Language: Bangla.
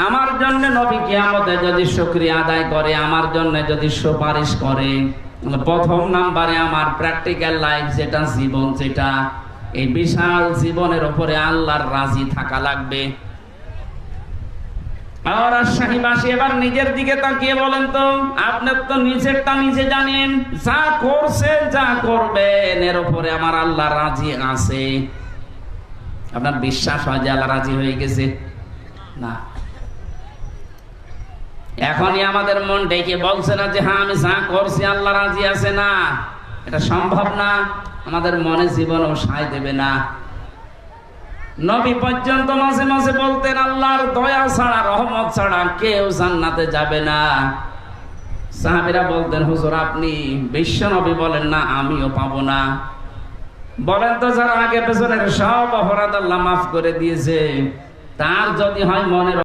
আমার জন্য নবী কিয়ামতে যদি শুকরিয়া আদায় করে, আমার জন্য যদি সুপারিশ করে, প্রথম নাম্বারে আমার প্র্যাকটিক্যাল লাইফ যেটা, জীবন যেটা, এই বিশাল জীবনের উপরে আল্লাহর রাজি থাকা লাগবে। আর রাজশাহীবাসী এবার নিজের দিকে তাকিয়ে বলেন তো, আপনার তো নিজেরটা নিজে জানেন, যা করছেন যা করবেন এর উপরে আমার আল্লাহ রাজি আছে। আপনার বিশ্বাস হয় যে আল্লাহ রাজি হয়ে গেছে? না। এখনই আমাদের মন ডেকে বলছে না যে হ্যাঁ আমি যা করছি আল্লাহ রাজি আছে, না, এটা সম্ভব না। আমাদের মনে জীবনও সায় দেবে না। নবী পর্যন্ত মাঝে মাঝে বলতেন আল্লাহর দয়া ছাড়া, রহমত ছাড়া কেউ জান্নাতে যাবে না। সাহাবীরা বলতেন হুজুর আপনি বিশ্ব নবী বলেন না, আমিও পাবো না। বলেন তো যারা আগে পেছনের সব অপরাধ আল্লাহ মাফ করে দিয়েছে, তার যদি হয় মনের